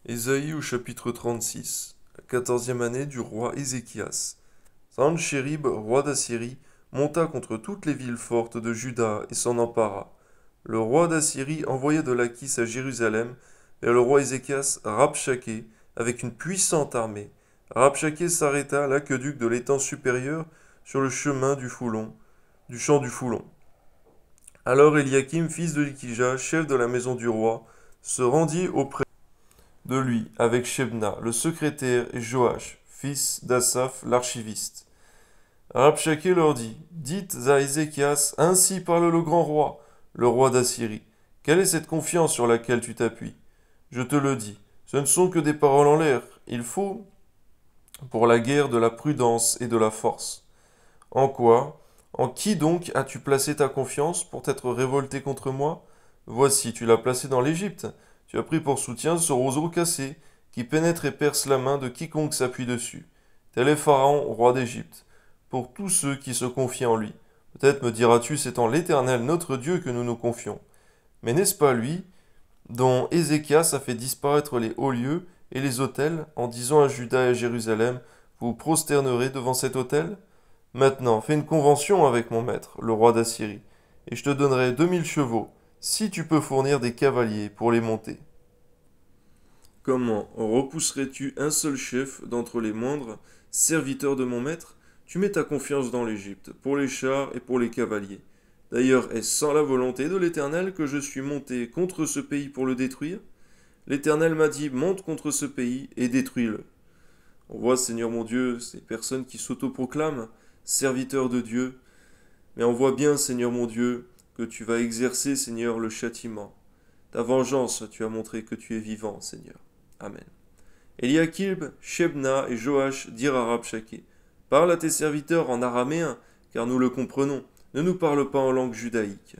Ésaïe au chapitre 36, la 14e année du roi Ézéchias. Sanchérib, roi d'Assyrie, monta contre toutes les villes fortes de Juda et s'en empara. Le roi d'Assyrie envoya de Lachish à Jérusalem vers le roi Ézéchias Rabshakeh avec une puissante armée. Rabshakeh s'arrêta à l'aqueduc de l'étang supérieur sur le chemin du Foulon, du champ du Foulon. Alors Eliakim, fils de Hilkija, chef de la maison du roi, se rendit auprès de lui avec Shebna, le secrétaire, et Joach, fils d'Asaph, l'archiviste. Rabshakeh leur dit, dites à Ézéchias, ainsi parle le grand roi, le roi d'Assyrie. Quelle est cette confiance sur laquelle tu t'appuies? Je te le dis, ce ne sont que des paroles en l'air. Il faut, pour la guerre, de la prudence et de la force. En quoi? En qui donc as-tu placé ta confiance pour t'être révolté contre moi? Voici, tu l'as placé dans l'Égypte. Tu as pris pour soutien ce roseau cassé, qui pénètre et perce la main de quiconque s'appuie dessus. Tel est Pharaon, roi d'Égypte, pour tous ceux qui se confient en lui. Peut-être me diras-tu, c'est en l'Éternel notre Dieu que nous nous confions. Mais n'est-ce pas lui, dont Ézéchias a fait disparaître les hauts lieux et les autels, en disant à Juda et à Jérusalem, vous vous prosternerez devant cet autel? Maintenant, fais une convention avec mon maître, le roi d'Assyrie, et je te donnerai 2000 chevaux, si tu peux fournir des cavaliers pour les monter. Comment repousserais-tu un seul chef d'entre les moindres, serviteurs de mon maître? Tu mets ta confiance dans l'Égypte, pour les chars et pour les cavaliers. D'ailleurs, est-ce sans la volonté de l'Éternel que je suis monté contre ce pays pour le détruire? L'Éternel m'a dit, monte contre ce pays et détruis-le. On voit, Seigneur mon Dieu, ces personnes qui s'autoproclament serviteurs de Dieu, mais on voit bien, Seigneur mon Dieu, que tu vas exercer, Seigneur, le châtiment. Ta vengeance, tu as montré que tu es vivant, Seigneur. Amen. Eliakim, Shebna et Joach dirent à Rabshakeh, parle à tes serviteurs en araméen, car nous le comprenons. Ne nous parle pas en langue judaïque.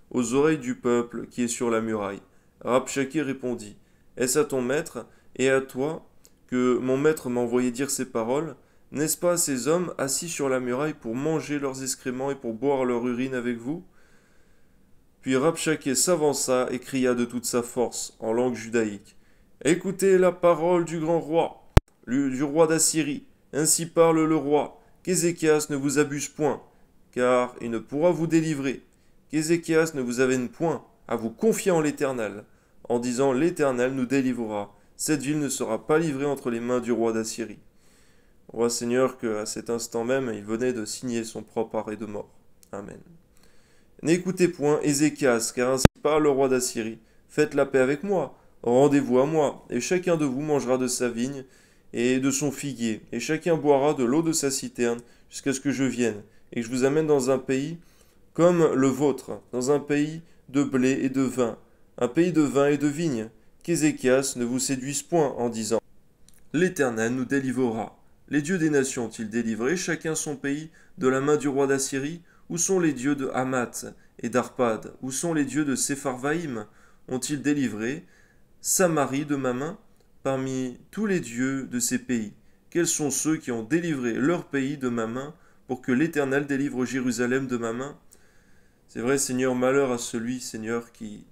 Aux oreilles du peuple qui est sur la muraille. Rabshakeh répondit, est-ce à ton maître et à toi que mon maître m'a envoyé dire ces paroles? N'est-ce pas ces hommes assis sur la muraille pour manger leurs excréments et pour boire leur urine avec vous? Puis Rabshakeh s'avança et cria de toute sa force, en langue judaïque, écoutez la parole du grand roi, du roi d'Assyrie. Ainsi parle le roi, qu'Ézéchias ne vous abuse point, car il ne pourra vous délivrer. Qu'Ézéchias ne vous amène point à vous confier en l'Éternel, en disant l'Éternel nous délivrera. Cette ville ne sera pas livrée entre les mains du roi d'Assyrie. On voit, Seigneur, qu'à cet instant même, il venait de signer son propre arrêt de mort. Amen. N'écoutez point Ézéchias, car ainsi parle le roi d'Assyrie. Faites la paix avec moi, rendez-vous à moi, et chacun de vous mangera de sa vigne et de son figuier, et chacun boira de l'eau de sa citerne, jusqu'à ce que je vienne, et que je vous amène dans un pays comme le vôtre, dans un pays de blé et de vin, un pays de vin et de vigne, qu'Ézéchias ne vous séduise point en disant l'Éternel nous délivrera. Les dieux des nations ont-ils délivré chacun son pays de la main du roi d'Assyrie? Où sont les dieux de Hamath et d'Arpad? Où sont les dieux de Sepharvaïm? Ont-ils délivré Samarie de ma main? Parmi tous les dieux de ces pays, quels sont ceux qui ont délivré leur pays de ma main pour que l'Éternel délivre Jérusalem de ma main? C'est vrai, Seigneur, malheur à celui, Seigneur, qui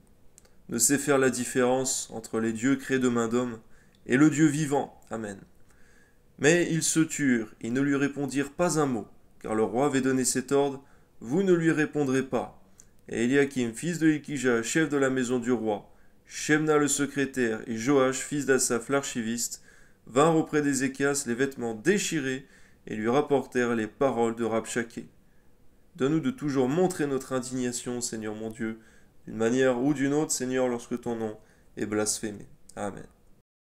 ne sait faire la différence entre les dieux créés de main d'homme et le Dieu vivant. Amen. Mais ils se turent, ils ne lui répondirent pas un mot, car le roi avait donné cet ordre, vous ne lui répondrez pas. Et Eliakim, fils de Hilkija, chef de la maison du roi, Shebna le secrétaire et Joach, fils d'Asaph l'archiviste, vinrent auprès d'Ézéchias les vêtements déchirés et lui rapportèrent les paroles de Rabshakeh. Donne-nous de toujours montrer notre indignation, Seigneur mon Dieu, d'une manière ou d'une autre, Seigneur, lorsque ton nom est blasphémé. Amen.